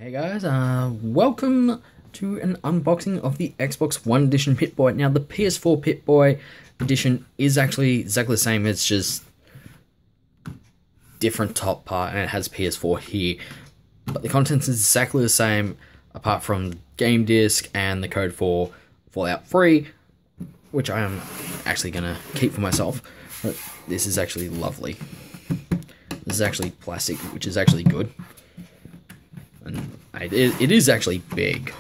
Hey guys, welcome to an unboxing of the Xbox One Edition Pip-boy. Now the PS4 Pip-boy edition is actually exactly the same, it's just different top part and it has PS4 here. But the contents is exactly the same apart from the game disc and the code for Fallout 3, which I am actually going to keep for myself. But this is actually lovely. This is actually plastic, which is actually good. And it is actually big.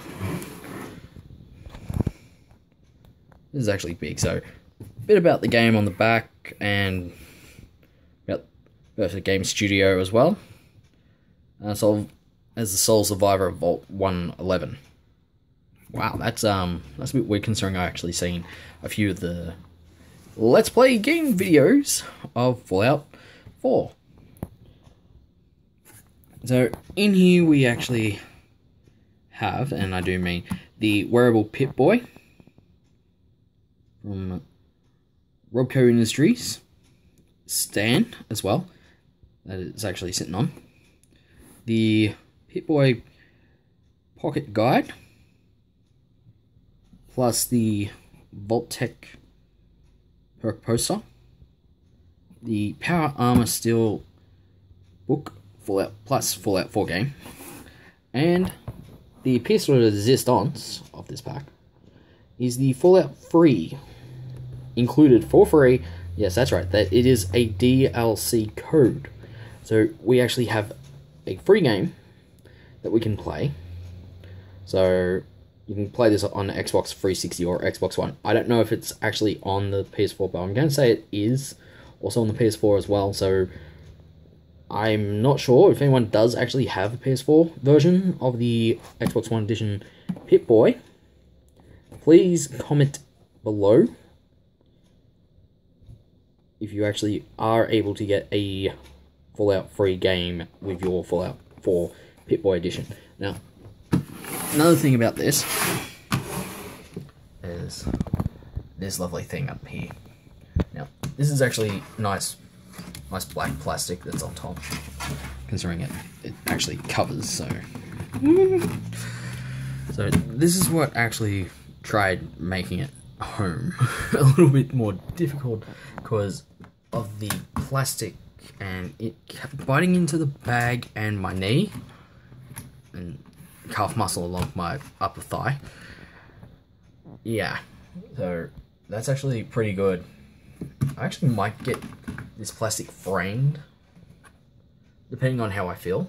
This is actually big. So, a bit about the game on the back and about the game studio as well. So, as the sole survivor of Vault 111. Wow, that's a bit weird considering I actually seen a few of the Let's Play game videos of Fallout 4. So, in here we actually have, and I do mean, the wearable Pip-boy from Robco Industries stand as well, that it's actually sitting on. The Pip-boy pocket guide, plus the Vault-Tec perk poster, the Power Armor Steel book, Fallout plus Fallout 4 game, and the piece de resistance of this pack is the Fallout 3 included for free. Yes, that's right, that it is a DLC code. So we actually have a free game that we can play. So you can play this on Xbox 360 or Xbox One. I don't know if it's actually on the PS4, but I'm going to say it is also on the PS4 as well. So I'm not sure if anyone does actually have a PS4 version of the Xbox One Edition Pip-boy. Please comment below if you actually are able to get a Fallout 3 game with your Fallout 4 Pip-boy edition. Now, another thing about this is this lovely thing up here. Now, this is actually nice black plastic that's on top, considering it actually covers, so this is what actually tried making it home a little bit more difficult because of the plastic, and it kept biting into the bag and my knee and calf muscle along my upper thigh. Yeah, so that's actually pretty good. I actually might get this plastic framed, depending on how I feel.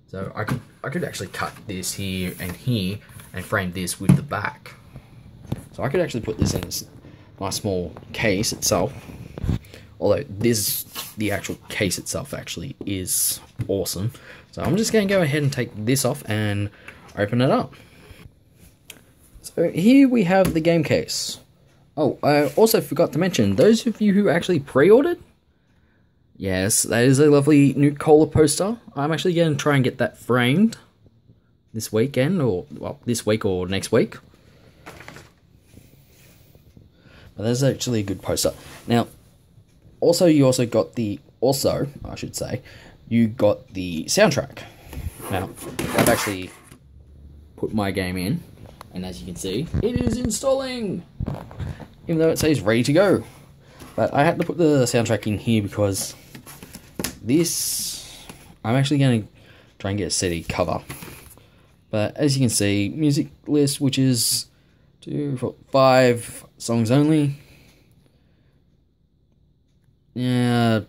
So I could actually cut this here and frame this with the back. So I could actually put this in this nice small case itself. Although the actual case itself actually is awesome. So I'm just going to go ahead and take this off and open it up. So here we have the game case. Oh, I also forgot to mention, those of you who actually pre-ordered, yes, that is a lovely Nuke Cola poster. I'm actually going to try and get that framed this weekend, or, well, this week or next week. But that's actually a good poster. Now, you also got the soundtrack. Now, I've actually put my game in, and as you can see, it is installing! Even though it says ready to go. But I had to put the soundtrack in here because this, I'm actually going to try and get a CD cover. But as you can see, music list, which is 2, 4, 5 songs only. Yeah,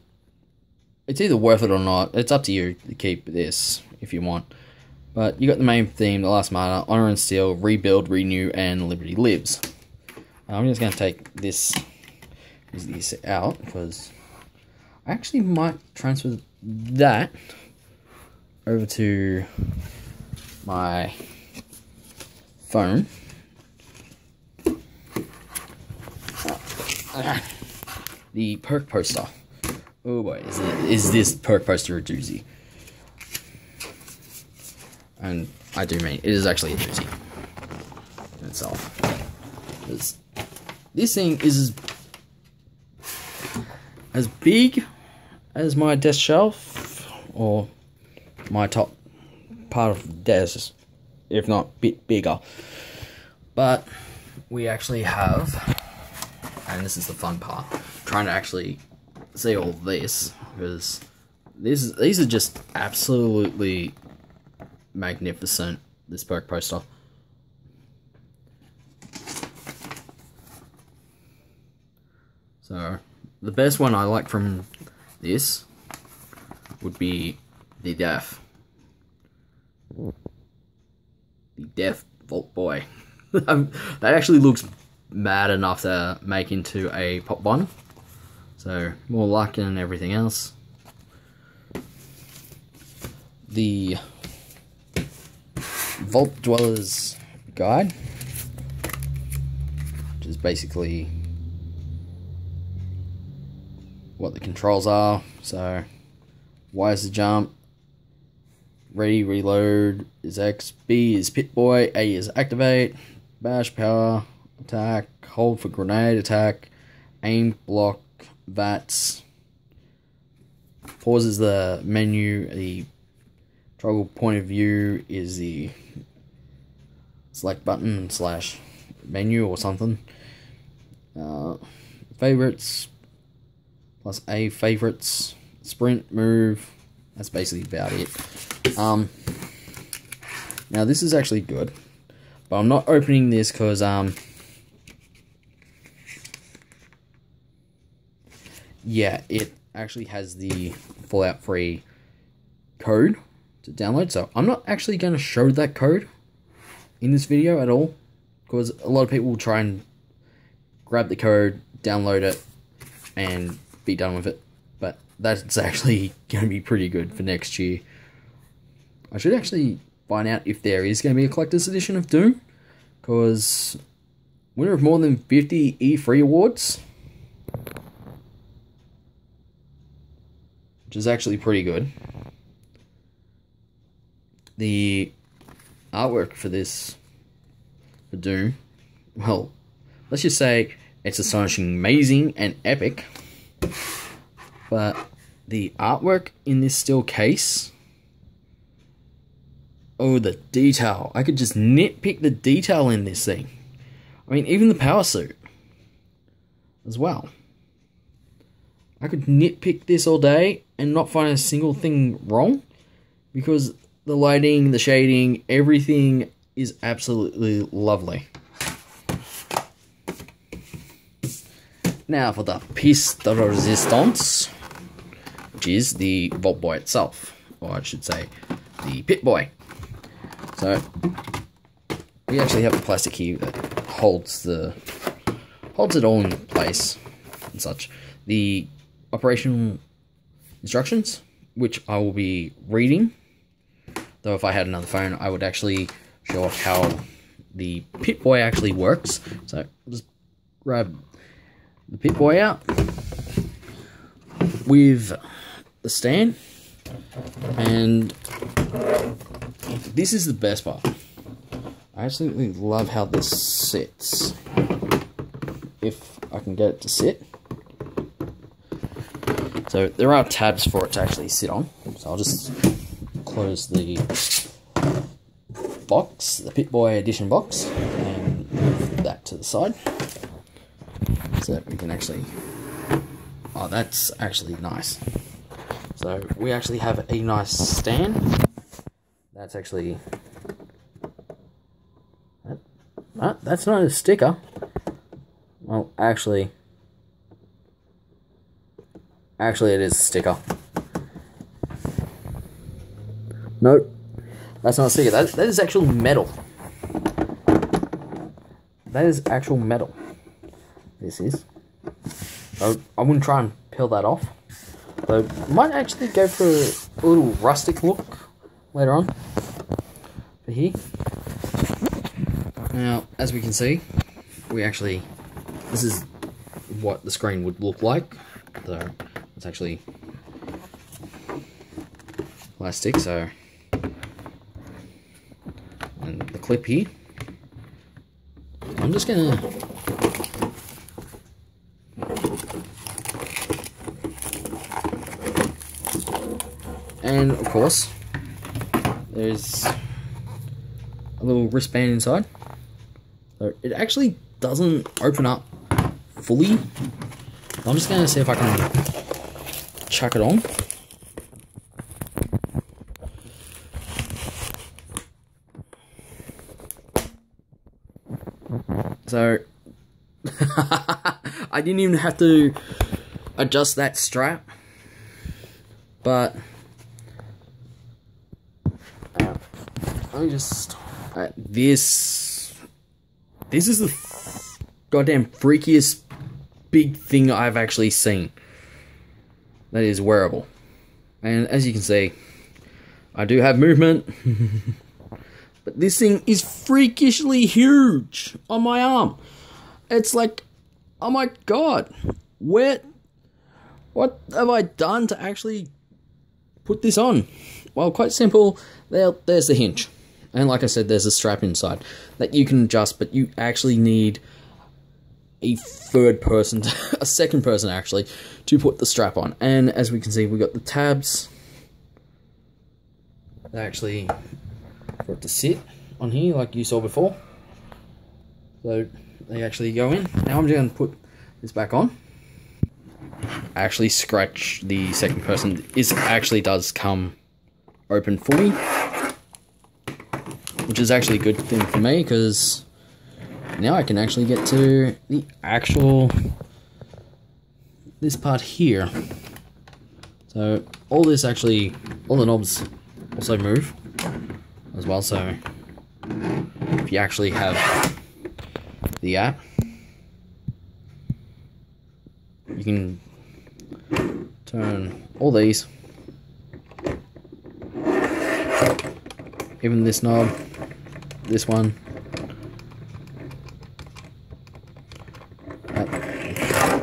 it's either worth it or not. It's up to you to keep this if you want. But you got the main theme, The Last Martyr, Honor and Steel, Rebuild, Renew, and Liberty Lives. I'm just going to take this out because I actually might transfer that over to my phone. The perk poster. Oh boy, is this perk poster a doozy? And I do mean, it is actually a doozy in itself. This thing is as big as my desk shelf, or my top part of the desk, if not a bit bigger. But we actually have, and this is the fun part, trying to actually see all this, because these are just absolutely magnificent, this perk poster. So the best one I like from this would be the Death Vault Boy. That actually looks mad enough to make into a pop bun. So more luck and everything else. The Vault Dweller's Guide, which is basically what the controls are. So Y is the jump, ready, reload is X, B is Pip-boy, A is activate, bash power, attack, hold for grenade attack, aim, block, VATS, pause is the menu, the toggle point of view is the select button slash menu or something. Favorites plus A, favorites, sprint, move. That's basically about it. Now this is actually good, but I'm not opening this because yeah, it actually has the Fallout 3 code to download, so I'm not actually going to show that code in this video at all, because a lot of people will try and grab the code, download it, and be done with it. But that's actually going to be pretty good for next year. I should actually find out if there is going to be a collector's edition of Doom, because winner of more than 50 E3 awards, which is actually pretty good. The artwork for this, for Doom, well, let's just say it's astonishing, amazing, and epic. But the artwork in this steel case, oh, the detail. I could just nitpick the detail in this thing. I mean, even the power suit as well. I could nitpick this all day and not find a single thing wrong, because the lighting, the shading, everything is absolutely lovely. Now for the piece de resistance, which is the Vault Boy itself, or I should say the Pip-boy. So we actually have a plastic here that holds it all in place and such. The operational instructions, which I will be reading, though if I had another phone I would actually show off how the Pip-boy actually works. So I'll just grab the Pip-boy out with the stand, and this is the best part. I absolutely love how this sits, if I can get it to sit. So there are tabs for it to actually sit on, so I'll just close the box, the Pip-boy edition box, and move that to the side so that we can actually, oh, that's actually nice. So we actually have a nice stand. That's actually, that's not a sticker. Well, actually it is a sticker. Nope, that's not a sticker. That is actual metal. That is actual metal. This is. So I wouldn't try and peel that off. So might actually go for a little rustic look later on for here. Now, as we can see, this is what the screen would look like. So it's actually plastic, so, and the clip here. I'm just gonna and of course there's a little wristband inside. So it actually doesn't open up fully. I'm just going to see if I can chuck it on. So I didn't even have to adjust that strap, but let me just this is the goddamn freakiest big thing I've actually seen that is wearable. And as you can see, I do have movement. But this thing is freakishly huge on my arm. It's like, oh my god, what have I done to actually put this on? Well, quite simple. There's the hinge. And like I said, there's a strap inside that you can adjust, but you actually need a third person, a second person actually, to put the strap on. And as we can see, we got the tabs. Actually, for it to sit on here like you saw before. So they actually go in. Now I'm just going to put this back on. Actually scratch the second person. This actually does come open fully, which is actually a good thing for me because now I can actually get to the actual this part here. So all this actually, all the knobs also move as well, so if you actually have the app, you can turn all these, even this knob, this one,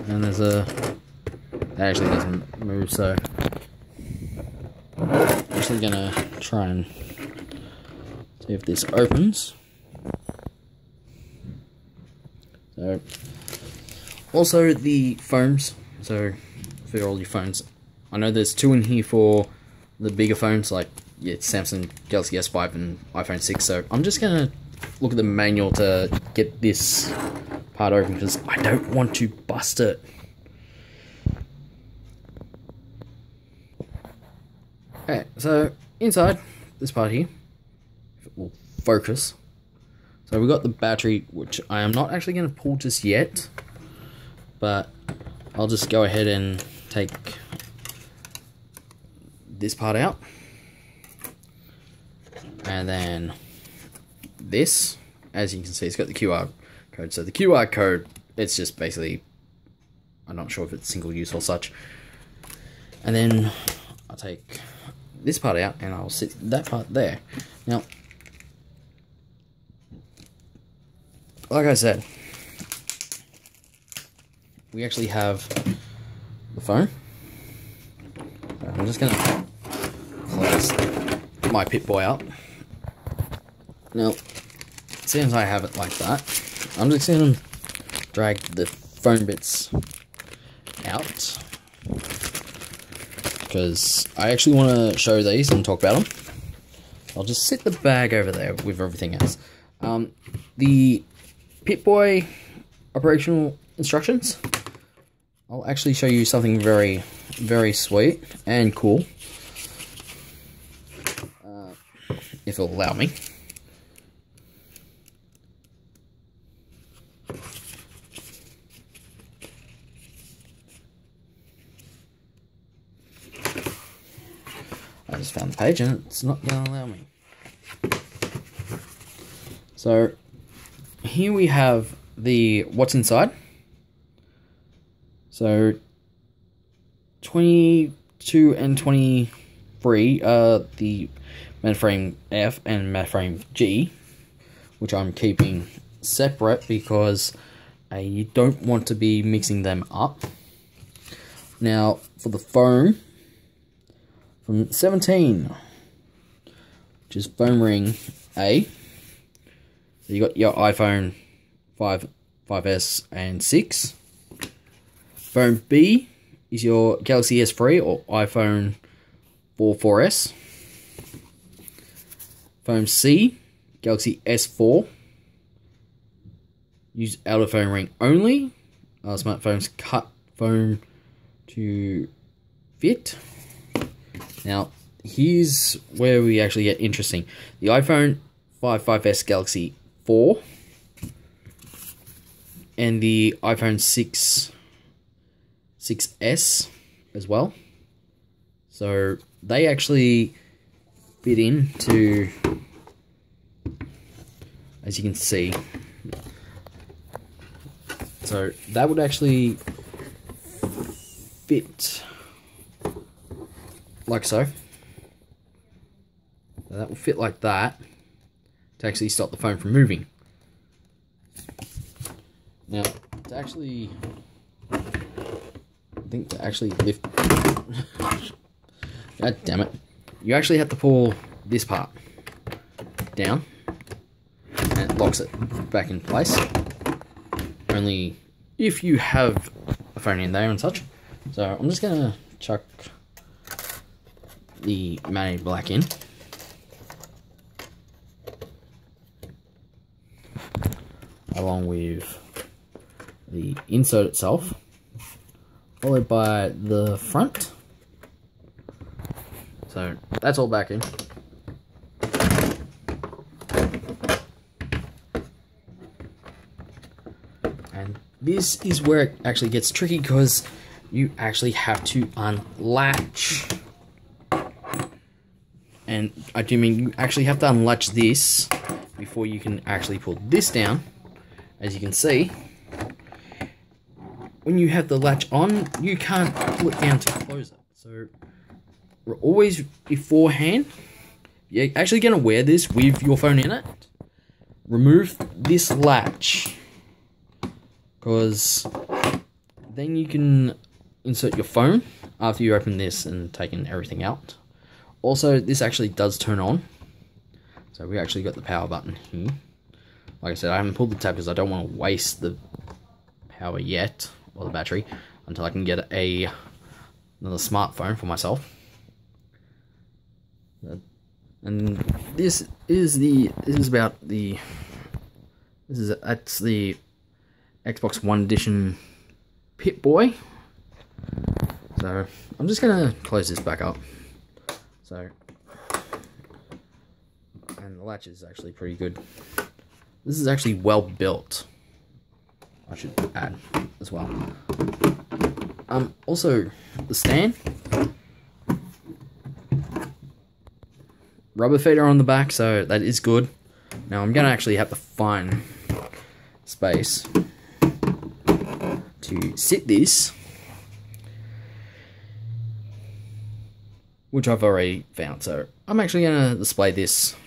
and there's a, that actually doesn't move, so I'm actually gonna try and see if this opens. So, also the phones, so for all your phones, I know there's two in here for the bigger phones like Samsung Galaxy S5 and iPhone 6, so I'm just gonna look at the manual to get this part open because I don't want to bust it. Okay, so inside this part here, if it will focus. So we've got the battery, which I am not actually going to pull just yet, but I'll just go ahead and take this part out. And then this, as you can see, it's got the QR code. So the QR code, it's just basically, I'm not sure if it's single use or such. And then I'll take this part out and I'll sit that part there. Now, like I said, we actually have the phone. I'm just going to close my Pip-boy out. Now, since I have it like that, I'm just going to drag the phone bits out because I actually want to show these and talk about them. I'll just sit the bag over there with everything else. The Pip-boy operational instructions. I'll actually show you something very, very sweet and cool, if it'll allow me. I just found the page and it's not going to allow me. So here we have the what's inside. So 22 and 23 are the Metaframe F and Metaframe G, which I'm keeping separate because I don't want to be mixing them up. Now for the phone, from 17, which is phone ring A, so you got your iPhone 5, 5S and 6. Phone B is your Galaxy S3 or iPhone 4, 4S. phone C, Galaxy S4. Use out of phone ring only. Smartphones cut phone to fit. Now, here's where we actually get interesting. The iPhone 5S Galaxy 4 and the iPhone 6S as well. So they actually fit into, as you can see. So that would actually fit like so. That will fit like that to actually stop the phone from moving. Now, to actually, I think to actually lift, god damn it, you actually have to pull this part down and it locks it back in place. Only if you have a phone in there and such. So I'm just gonna chuck the matte black in. Along with the insert itself, followed by the front. So that's all back in. And this is where it actually gets tricky because you actually have to unlatch. And I do mean you actually have to unlatch this before you can actually pull this down. As you can see, when you have the latch on, you can't pull it down to close it. So we're always beforehand, you're actually going to wear this with your phone in it. Remove this latch, because then you can insert your phone after you open this and taken everything out. Also, this actually does turn on. So we actually got the power button here. Like I said, I haven't pulled the tab because I don't want to waste the power yet, or the battery, until I can get another smartphone for myself. And that's the Xbox One Edition Pip-boy. So I'm just gonna close this back up. So, and the latch is actually pretty good. This is actually well built, I should add as well. Also, the stand, rubber feeder on the back, so that is good. Now I'm gonna actually have to find space to sit this, which I've already found. So I'm actually gonna display this.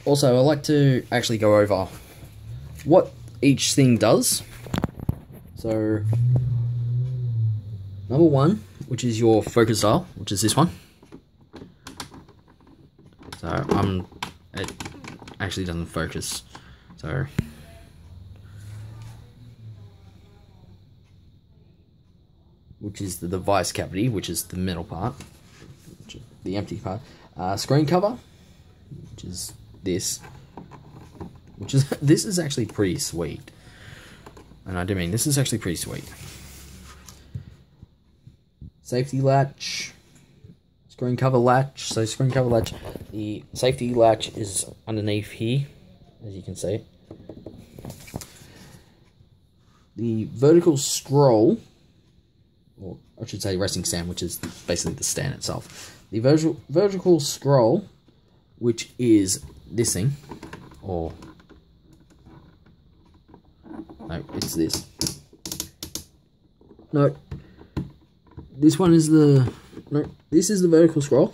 Also, I like to actually go over what each thing does. So, number one, which is your focus dial, which is this one. So, it actually doesn't focus. So, which is the device cavity, which is the middle part, which is the empty part. Screen cover, which is this, this is actually pretty sweet, and I do mean this is actually pretty sweet. Safety latch, screen cover latch. So screen cover latch, the safety latch is underneath here, as you can see. The vertical scroll, or I should say resting stand, which is basically the stand itself. The vertical scroll, which is this thing, or no, it's this. No, this one is the, no, this is the vertical scroll.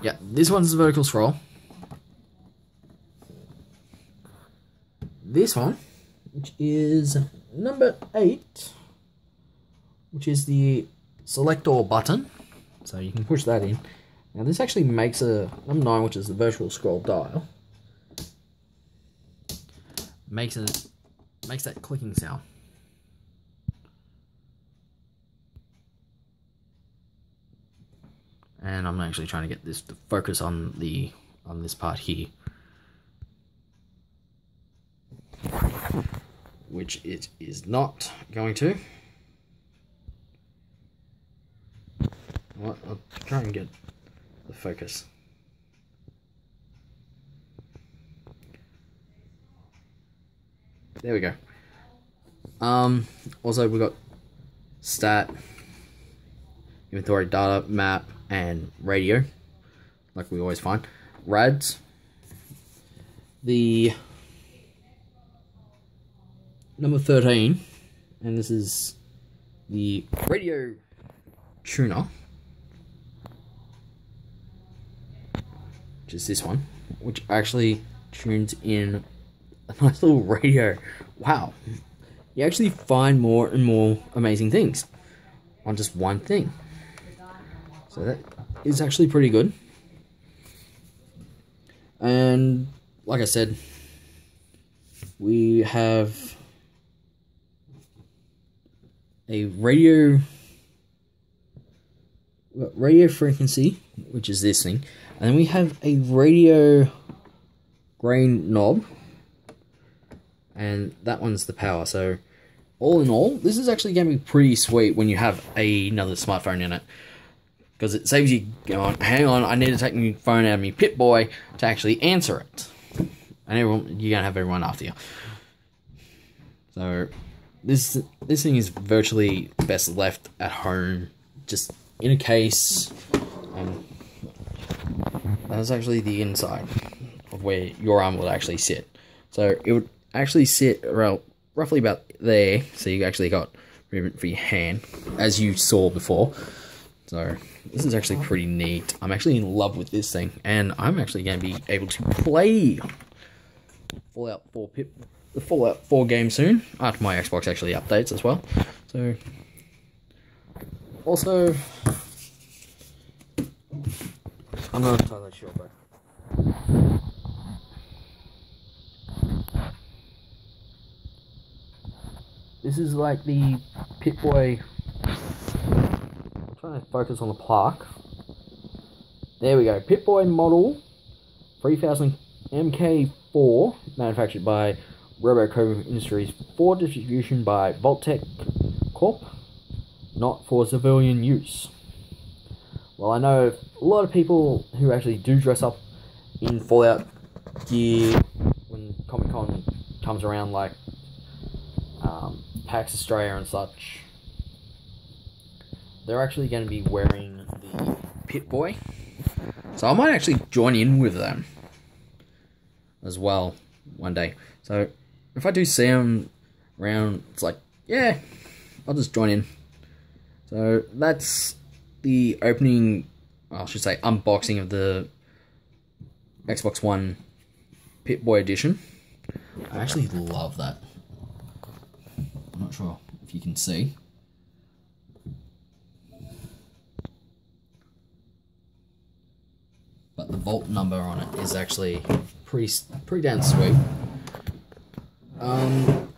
Yeah, this one's the vertical scroll. This one, which is number 8, which is the select all button. So you can push that in. Now this actually makes a, number 9, which is the vertical scroll dial, makes that clicking sound. And I'm actually trying to get this to focus on this part here, which it is not going to. Well, I'll try and get the focus. There we go. Also we got stat, inventory, data, map, and radio, like we always find. Rads. The number 13, and this is the radio tuner, which is this one, which actually tunes in a nice little radio. Wow, you actually find more and more amazing things on just one thing, so that is actually pretty good. And like I said, we have a radio frequency, which is this thing, and then we have a radio grain knob, and that one's the power. So all in all, this is actually going to be pretty sweet when you have another smartphone in it, because it saves you going, hang on, I need to take my phone out of my Pip-boy to actually answer it, and you're gonna have everyone after you. So this thing is virtually best left at home, just in a case, and that's actually the inside of where your arm will actually sit. So it would actually sit around roughly about there, so you actually got movement for your hand, as you saw before. So this is actually pretty neat. I'm actually in love with this thing, and I'm actually going to be able to play Fallout 4 the Fallout 4 game soon, after my Xbox actually updates as well. So also, I'm not entirely sure, but this is like the Pip-boy. I'm trying to focus on the plaque. There we go. Pip-boy model 3000 MK4, manufactured by Roboco Industries for distribution by Voltec Corp, not for civilian use. Well, I know a lot of people who actually do dress up in Fallout gear when Comic Con comes around, like PAX Australia and such. They're actually going to be wearing the Pip-boy, so I might actually join in with them as well one day. So if I do see them around, it's like, yeah, I'll just join in. So that's the opening, I should say unboxing of the Xbox One Pip-boy edition. I actually love that. I'm not sure if you can see. But the vault number on it is actually pretty damn sweet. I'm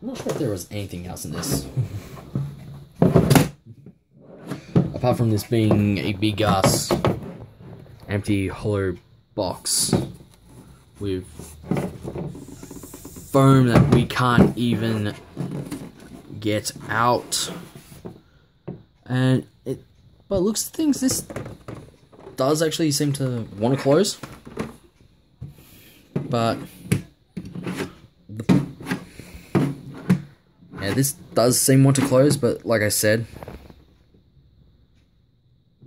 not sure if there was anything else in this. Apart from this being a big ass empty hollow box with foam that we can't even get out. And but looks at things, this does actually seem to want to close. But yeah, this does seem want to close, but like I said,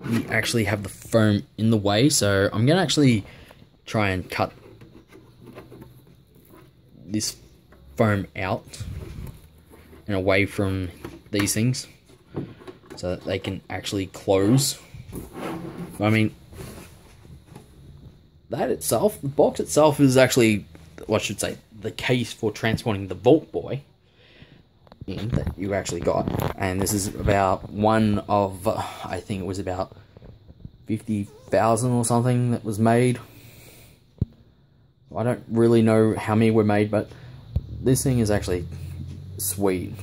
we actually have the foam in the way, so I'm gonna actually try and cut this foam out and away from these things so that they can actually close. I mean, that itself, the box itself is actually, what I should say, the case for transporting the Vault Boy in that you actually got. And this is about one of, I think it was about 50,000 or something that was made. I don't really know how many were made, but this thing is actually sweet.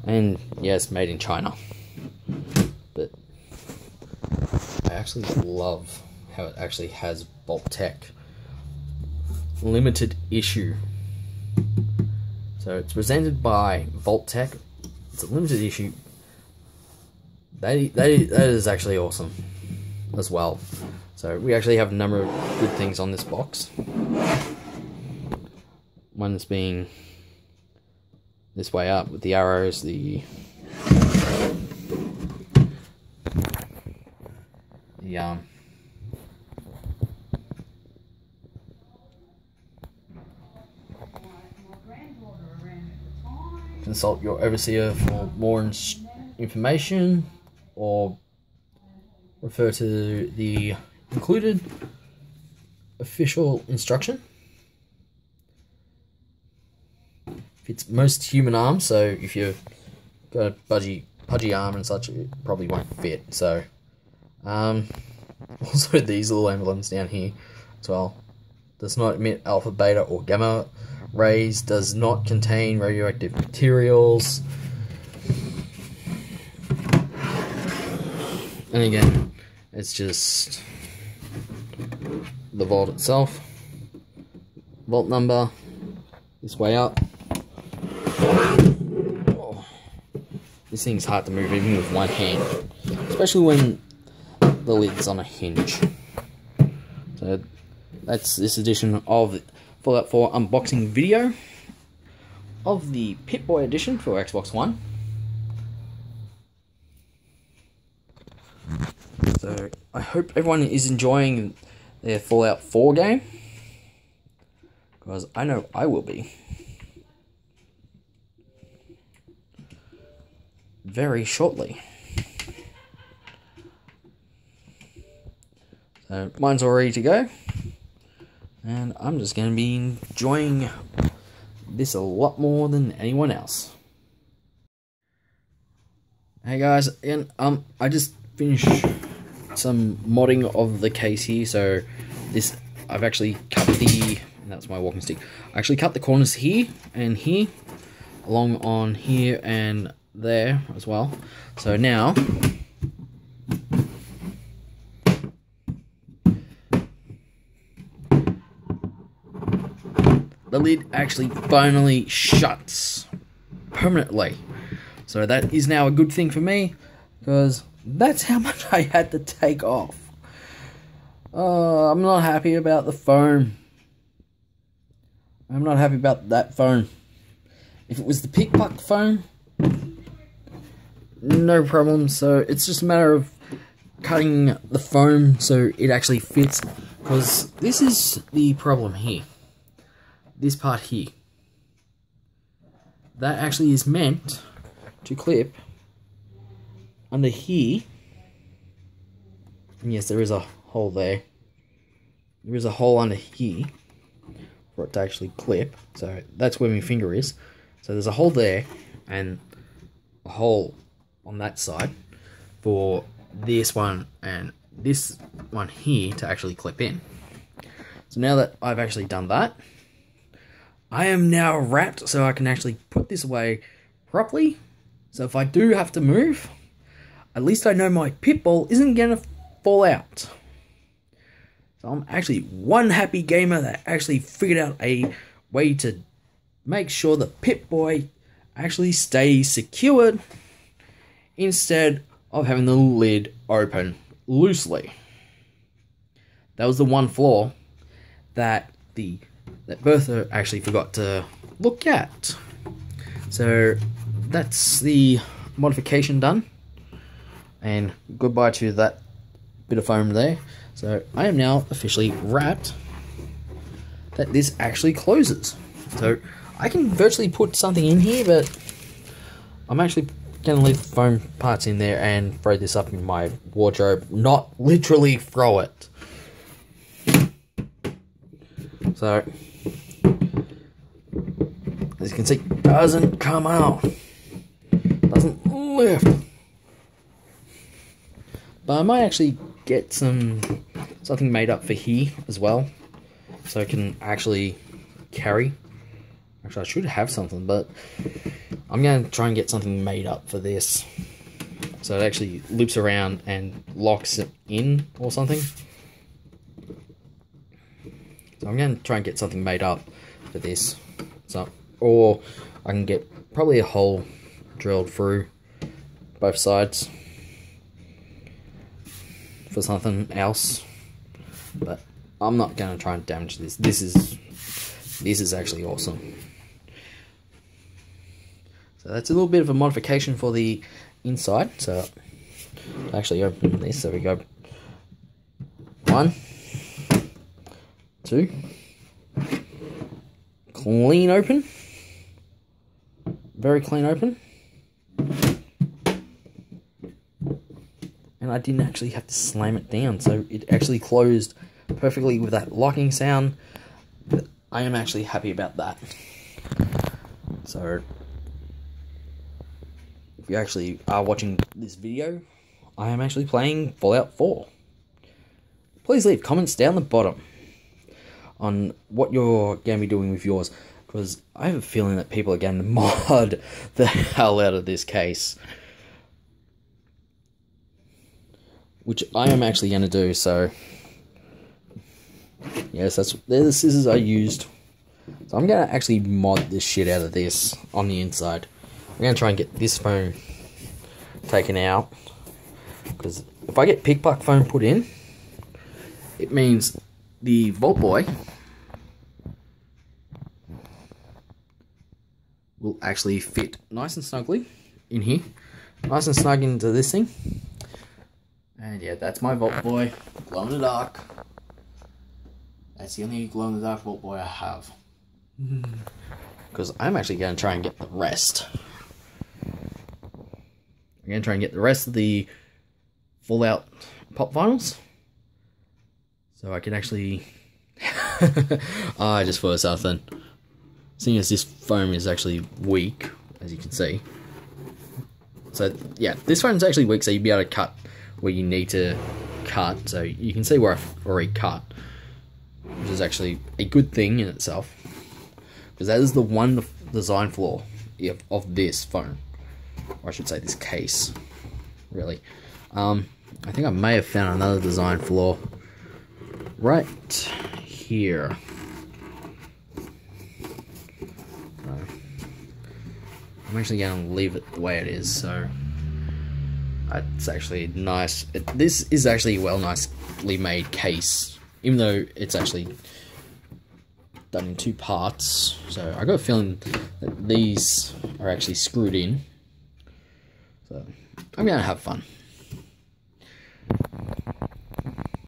And yes, made in China. But actually love how it actually has Vault Tech limited issue. So it's presented by Vault Tech. It's a limited issue. That is actually awesome as well. So we actually have a number of good things on this box. One's being this way up with the arrows, the consult your overseer for more information, or refer to the included official instruction. Fits most human arms, so if you've got a pudgy arm and such, it probably won't fit. So, also these little emblems down here as well. Does not emit alpha, beta, or gamma rays. Does not contain radioactive materials. And again, it's just the vault itself. Vault number. This way up. Oh, this thing's hard to move even with one hand, especially when the lid's on a hinge. So that's this edition of Fallout 4 unboxing video of the Pip-boy edition for Xbox One. So I hope everyone is enjoying their Fallout 4 game, because I know I will be. Very shortly. So mine's all ready to go, and I'm just going to be enjoying this a lot more than anyone else. Hey guys, and I just finished some modding of the case here. So this, I've actually cut the, and that's my walking stick, I actually cut the corners here and here, along on here and there as well. So now the lid actually finally shuts permanently. So that is now a good thing for me, because that's how much I had to take off. I'm not happy about the foam. I'm not happy about that foam. If it was the pick-buck foam, no problem. So it's just a matter of cutting the foam so it actually fits, because this is the problem here. This part here, that actually is meant to clip under here, and yes, there is a hole there. There is a hole under here for it to actually clip, so that's where my finger is. So there's a hole there and a hole on that side for this one and this one here to actually clip in. So now that I've actually done that, I am now wrapped so I can actually put this away properly. So if I do have to move, at least I know my Pip-boy isn't going to fall out. So I'm actually one happy gamer that actually figured out a way to make sure the Pip-boy actually stays secured instead of having the lid open loosely. That was the one flaw that Bertha actually forgot to look at. So that's the modification done, and goodbye to that bit of foam there. So I am now officially wrapped that this actually closes. So I can virtually put something in here, but I'm actually going to leave the foam parts in there and throw this up in my wardrobe, not literally throw it. So as you can see, doesn't come out, doesn't lift. But I might actually get something made up for here as well, so I can actually carry. Actually, I should have something, but I'm going to try and get something made up for this, so it actually loops around and locks it in or something. So I'm going to try and get something made up for this. So, or I can get probably a hole drilled through both sides for something else, but I'm not going to try and damage this. This is actually awesome. So that's a little bit of a modification for the inside. So actually open this. So we go 1, 2, clean open, very clean open. And I didn't actually have to slam it down, so it actually closed perfectly with that locking sound. I am actually happy about that. So if you actually are watching this video, I am actually playing Fallout 4. Please leave comments down the bottom on what you're going to be doing with yours, because I have a feeling that people are going to mod the hell out of this case, which I am actually going to do. So yes, they're the scissors I used. So I'm going to actually mod this shit out of this on the inside. I'm going to try and get this foam taken out, because if I get Pip-boy foam put in, it means the Vault Boy will actually fit nice and snugly in here, nice and snug into this thing. And yeah, that's my Vault Boy, glow in the dark. That's the only glow in the dark Vault Boy I have, because I'm actually going to try and get the rest. I'm going to try and get the rest of the Fallout pop vinyls, so I can actually I just thought of something. Seeing as this foam is actually weak, as you can see. So yeah, this foam's actually weak, so you'll be able to cut where you need to cut. So you can see where I've already cut, which is actually a good thing in itself, because that is the one design flaw of this foam, or I should say this case, really. I think I may have found another design flaw right here. I'm actually going to leave it the way it is, so it's actually nice. This is actually a well nicely made case, even though it's actually done in 2 parts. So I got a feeling that these are actually screwed in. So I'm going to have fun.